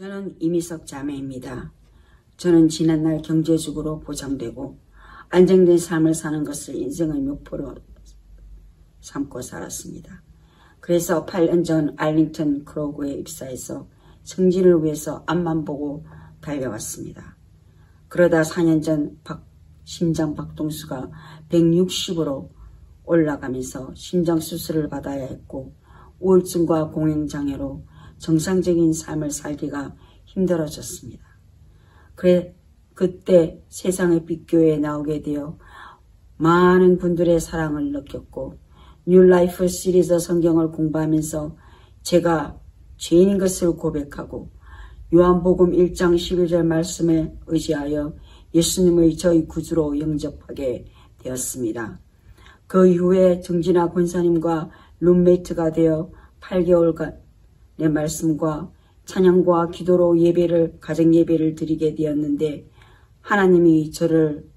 저는 이미석 자매입니다. 저는 지난날 경제적으로 보장되고 안정된 삶을 사는 것을 인생의 목표로 삼고 살았습니다. 그래서 8년 전 알링턴 크로그에 입사해서 승진을 위해서 앞만 보고 달려왔습니다. 그러다 4년 전 심장 박동수가 160으로 올라가면서 심장 수술을 받아야 했고 우울증과 공황장애로 정상적인 삶을 살기가 힘들어졌습니다. 그때 세상의 빛교회에 나오게 되어 많은 분들의 사랑을 느꼈고 뉴라이프 시리즈 성경을 공부하면서 제가 죄인인 것을 고백하고 요한복음 1장 11절 말씀에 의지하여 예수님의 저희 구주로 영접하게 되었습니다. 그 이후에 정진아 권사님과 룸메이트가 되어 8개월간의 말씀과 찬양과 기도로 가정 예배를 드리게 되었는데 하나님이 저를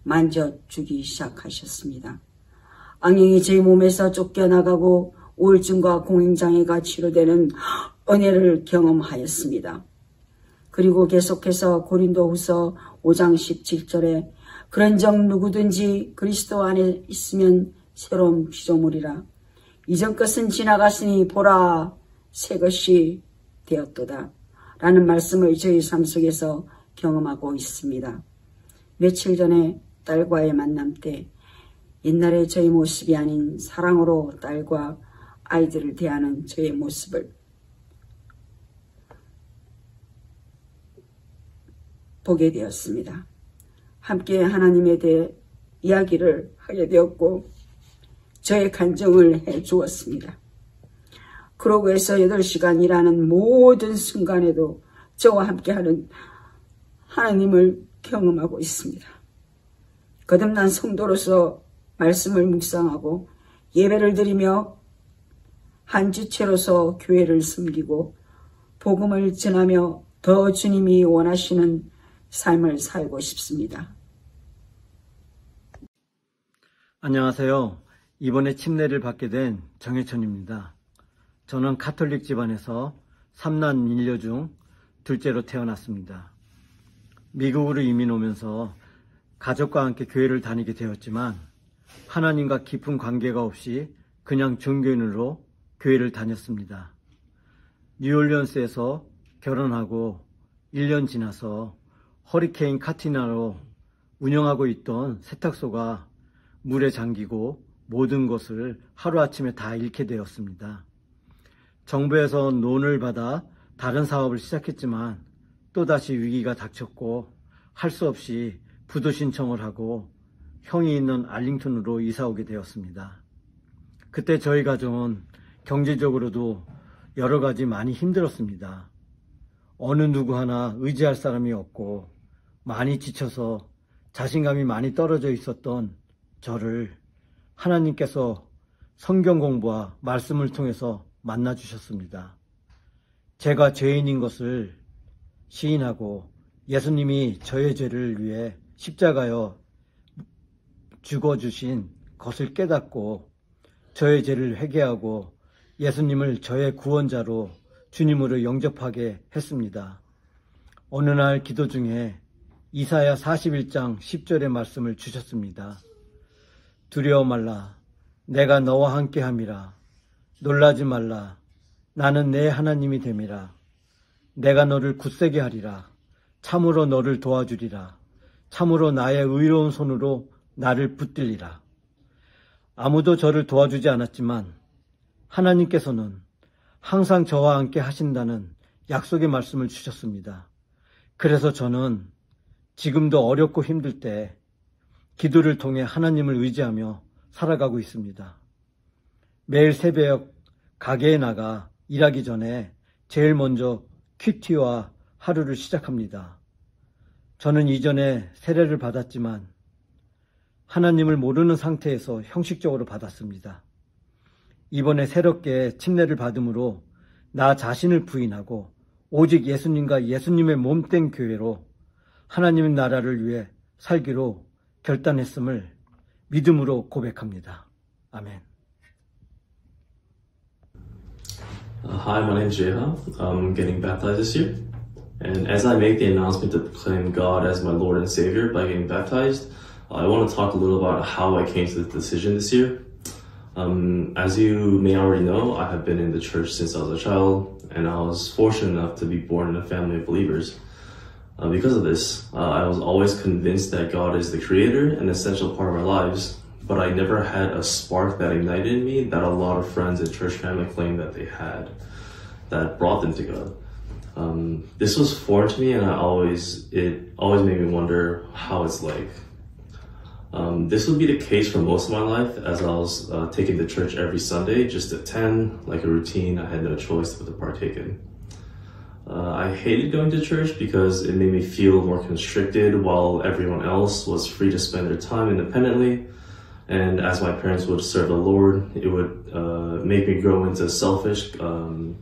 만져주기 시작하셨습니다. 악령이 제 몸에서 쫓겨나가고 우울증과 공황장애가 치료되는 은혜를 경험하였습니다. 그리고 계속해서 고린도후서 5장 17절에 그런즉 누구든지 그리스도 안에 있으면 새로운 피조물이라. 이전 것은 지나갔으니 보라 새 것이 되었도다. 라는 말씀을 저희 삶 속에서 경험하고 있습니다. 며칠 전에 딸과의 만남 때 옛날에 저희 모습이 아닌 사랑으로 딸과 아이들을 대하는 저의 모습을 보게 되었습니다. 함께 하나님에 대해 이야기를 하게 되었고 저의 간증을 해 주었습니다. 크로그에서 8시간 일하는 모든 순간에도 저와 함께하는 하나님을 경험하고 있습니다. 거듭난 성도로서 말씀을 묵상하고 예배를 드리며 한 주체로서 교회를 섬기고 복음을 전하며 더 주님이 원하시는 삶을 살고 싶습니다. 안녕하세요. 이번에 침례를 받게 된 정혜천입니다. 저는 가톨릭 집안에서 3남 1녀 중 둘째로 태어났습니다. 미국으로 이민 오면서 가족과 함께 교회를 다니게 되었지만 하나님과 깊은 관계가 없이 그냥 종교인으로 교회를 다녔습니다. 뉴올리언스에서 결혼하고 1년 지나서 허리케인 카티나로 운영하고 있던 세탁소가 물에 잠기고 모든 것을 하루아침에 다 잃게 되었습니다. 정부에서 론을 받아 다른 사업을 시작했지만 또다시 위기가 닥쳤고 할 수 없이 부도 신청을 하고 형이 있는 알링턴으로 이사 오게 되었습니다. 그때 저희 가정은 경제적으로도 여러 가지 많이 힘들었습니다. 어느 누구 하나 의지할 사람이 없고 많이 지쳐서 자신감이 많이 떨어져 있었던 저를 하나님께서 성경 공부와 말씀을 통해서 만나 주셨습니다. 제가 죄인인 것을 시인하고 예수님이 저의 죄를 위해 십자가에 죽어주신 것을 깨닫고 저의 죄를 회개하고 예수님을 저의 구원자로 주님으로 영접하게 했습니다. 어느 날 기도 중에 이사야 41장 10절의 말씀을 주셨습니다. 두려워 말라. 내가 너와 함께함이라. 놀라지 말라. 나는 내 하나님이 됨이라. 내가 너를 굳세게 하리라. 참으로 너를 도와주리라. 참으로 나의 의로운 손으로 나를 붙들리라. 아무도 저를 도와주지 않았지만 하나님께서는 항상 저와 함께 하신다는 약속의 말씀을 주셨습니다. 그래서 저는 지금도 어렵고 힘들 때 기도를 통해 하나님을 의지하며 살아가고 있습니다. 매일 새벽 가게에 나가 일하기 전에 제일 먼저 큐티와 하루를 시작합니다. 저는 이전에 세례를 받았지만 하나님을 모르는 상태에서 형식적으로 받았습니다. 이번에 새롭게 침례를 받음으로 나 자신을 부인하고 오직 예수님과 예수님의 몸된 교회로 하나님의 나라를 위해 살기로 결단했음을 믿음으로 고백합니다. 아멘. Hi, my name is Jeha. I'm getting baptized this year. And as I make the announcement to proclaim God as my Lord and Savior by getting baptized, I want to talk a little about how I came to the decision this year. As you may already know, I have been in the church since I was a child, and I was fortunate enough to be born in a family of believers. Because of this, I was always convinced that God is the creator and essential part of our lives, but I never had a spark that ignited in me that a lot of friends and church family claimed that they had, that brought them to God. This was foreign to me, and it always made me wonder how it's like. This would be the case for most of my life, as I was taking to church every Sunday just to attend, like a routine I had no choice but to partake in. I hated going to church because it made me feel more constricted while everyone else was free to spend their time independently. And as my parents would serve the Lord, it would make me grow into a selfish,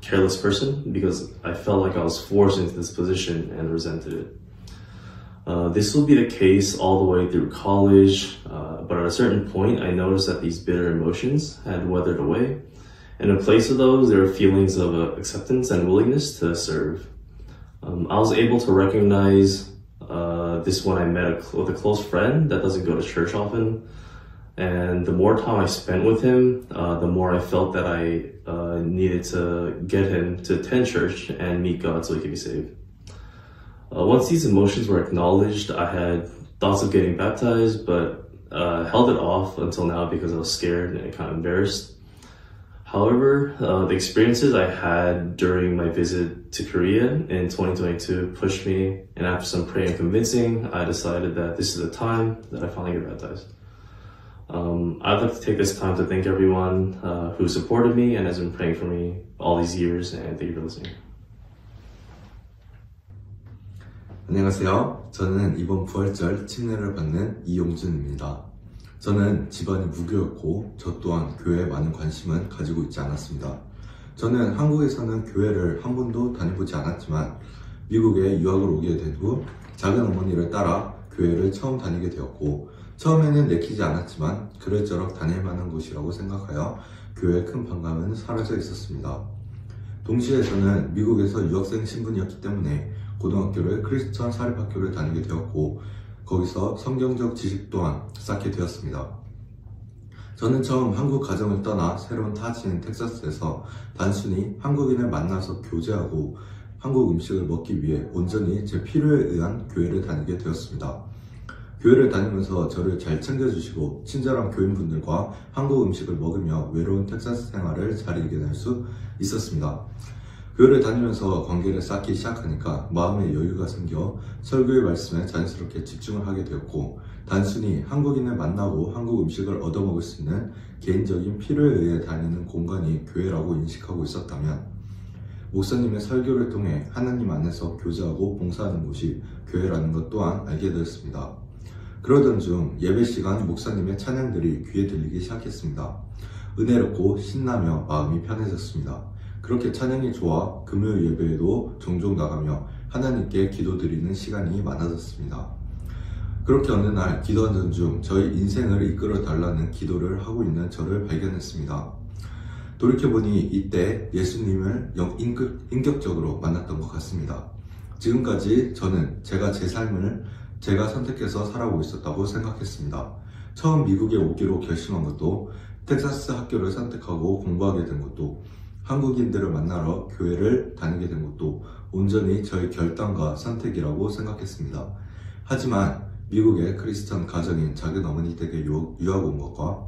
careless person because I felt like I was forced into this position and resented it. This will be the case all the way through college, but at a certain point, I noticed that these bitter emotions had weathered away. And in place of those, there were feelings of acceptance and willingness to serve. I was able to recognize this when I met with a close friend that doesn't go to church often. And the more time I spent with him, the more I felt that I needed to get him to attend church and meet God so he could be saved. Once these emotions were acknowledged, I had thoughts of getting baptized, but held it off until now because I was scared and kind of embarrassed. However, the experiences I had during my visit to Korea in 2022 pushed me, and after some praying and convincing, I decided that this is the time that I finally get baptized. I'd like to take this time to thank everyone who supported me and has been praying for me all these years, and thank you for listening. 안녕하세요. 저는 이번 부활절 침례를 받는 이용준입니다. 저는 집안이 무교였고 저 또한 교회에 많은 관심은 가지고 있지 않았습니다. 저는 한국에서는 교회를 한 번도 다녀보지 않았지만 미국에 유학을 오게 된 후 작은 어머니를 따라 교회를 처음 다니게 되었고 처음에는 내키지 않았지만 그럴저럴 다닐 만한 곳이라고 생각하여 교회에 큰 반감은 사라져 있었습니다. 동시에 저는 미국에서 유학생 신분이었기 때문에 고등학교를 크리스천 사립학교를 다니게 되었고 거기서 성경적 지식 또한 쌓게 되었습니다. 저는 처음 한국 가정을 떠나 새로운 타지인 텍사스에서 단순히 한국인을 만나서 교제하고 한국 음식을 먹기 위해 온전히 제 필요에 의한 교회를 다니게 되었습니다. 교회를 다니면서 저를 잘 챙겨주시고 친절한 교인분들과 한국 음식을 먹으며 외로운 텍사스 생활을 잘 이겨낼 수 있었습니다. 교회를 다니면서 관계를 쌓기 시작하니까 마음의 여유가 생겨 설교의 말씀에 자연스럽게 집중을 하게 되었고 단순히 한국인을 만나고 한국 음식을 얻어먹을 수 있는 개인적인 필요에 의해 다니는 공간이 교회라고 인식하고 있었다면 목사님의 설교를 통해 하나님 안에서 교제하고 봉사하는 곳이 교회라는 것 또한 알게 되었습니다. 그러던 중 예배 시간 목사님의 찬양들이 귀에 들리기 시작했습니다. 은혜롭고 신나며 마음이 편해졌습니다. 그렇게 찬양이 좋아 금요일 예배에도 종종 나가며 하나님께 기도드리는 시간이 많아졌습니다. 그렇게 어느 날 기도하던 중 저희 인생을 이끌어 달라는 기도를 하고 있는 저를 발견했습니다. 돌이켜보니 이때 예수님을 인격적으로 만났던 것 같습니다. 지금까지 저는 제가 제 삶을 제가 선택해서 살아오고 있었다고 생각했습니다. 처음 미국에 오기로 결심한 것도 텍사스 학교를 선택하고 공부하게 된 것도 한국인들을 만나러 교회를 다니게 된 것도 온전히 저의 결단과 선택이라고 생각했습니다. 하지만 미국의 크리스천 가정인 작은 어머니 댁에 유학 온 것과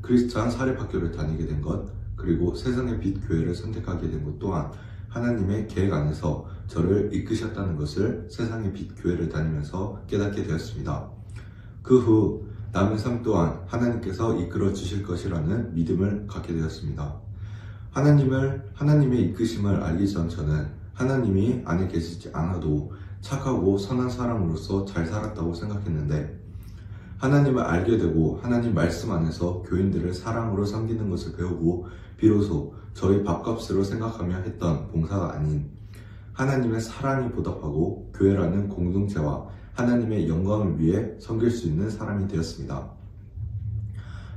크리스천 사립학교를 다니게 된 것, 그리고 세상의 빛 교회를 선택하게 된 것 또한 하나님의 계획 안에서 저를 이끄셨다는 것을 세상의 빛 교회를 다니면서 깨닫게 되었습니다. 그 후 남의 삶 또한 하나님께서 이끌어 주실 것이라는 믿음을 갖게 되었습니다. 하나님의 이끄심을 알기 전 저는 하나님이 안에 계시지 않아도 착하고 선한 사람으로서 잘 살았다고 생각했는데 하나님을 알게 되고 하나님 말씀 안에서 교인들을 사랑으로 섬기는 것을 배우고 비로소 저희 밥값으로 생각하며 했던 봉사가 아닌 하나님의 사랑이 보답하고 교회라는 공동체와 하나님의 영광을 위해 섬길 수 있는 사람이 되었습니다.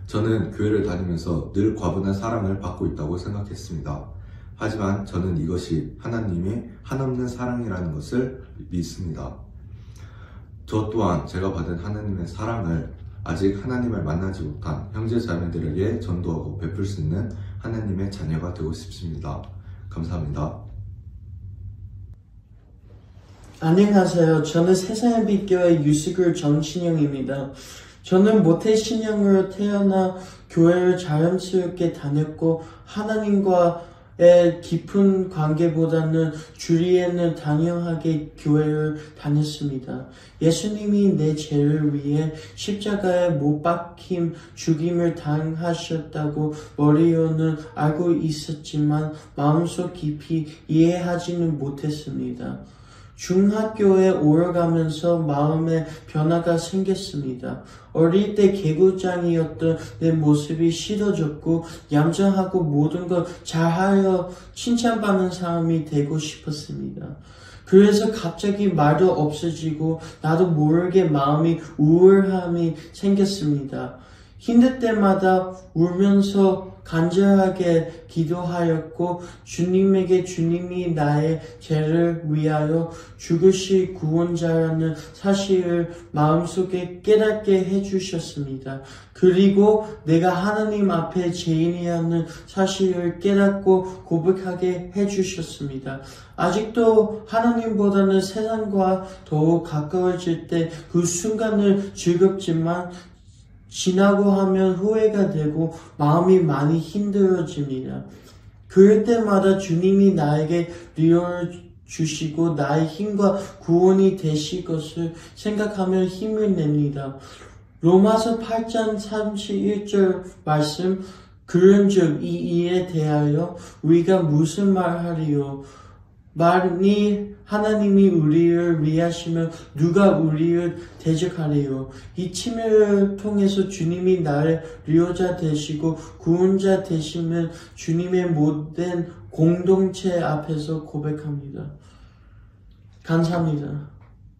저는 교회를 다니면서 늘 과분한 사랑을 받고 있다고 생각했습니다. 하지만 저는 이것이 하나님이 한없는 사랑이라는 것을 믿습니다. 저 또한 제가 받은 하나님의 사랑을 아직 하나님을 만나지 못한 형제 자매들에게 전도하고 베풀 수 있는 하나님의 자녀가 되고 싶습니다. 감사합니다. 안녕하세요. 저는 세상의 빛교회 유스글 정신영입니다. 저는 모태신앙으로 태어나 교회를 자연스럽게 다녔고 하나님과의 깊은 관계보다는 주리에는 당연하게 교회를 다녔습니다. 예수님이 내 죄를 위해 십자가에 못 박힘 죽임을 당하셨다고 머리로는 알고 있었지만 마음속 깊이 이해하지는 못했습니다. 중학교에 오르가면서 마음에 변화가 생겼습니다. 어릴 때 개구장이었던 내 모습이 싫어졌고 얌전하고 모든 걸 잘하여 칭찬받는 사람이 되고 싶었습니다. 그래서 갑자기 말도 없어지고 나도 모르게 마음이 우울함이 생겼습니다. 힘들 때마다 울면서 간절하게 기도하였고 주님에게 주님이 나의 죄를 위하여 죽으실 구원자라는 사실을 마음속에 깨닫게 해주셨습니다. 그리고 내가 하나님 앞에 죄인이라는 사실을 깨닫고 고백하게 해주셨습니다. 아직도 하나님보다는 세상과 더욱 가까워질 때 그 순간을 즐겁지만 지나고 하면 후회가 되고 마음이 많이 힘들어집니다. 그럴 때마다 주님이 나에게 위로를 주시고 나의 힘과 구원이 되실 것을 생각하며 힘을 냅니다. 로마서 8장 31절 말씀, 그런즉 이 일에 대하여 우리가 무슨 말하리요? 만일 하나님이 우리를 위하시면 누가 우리를 대적하리요? 이 침례를 통해서 주님이 나의 위로자 되시고 구원자 되시면 주님의 모든 공동체 앞에서 고백합니다. 감사합니다.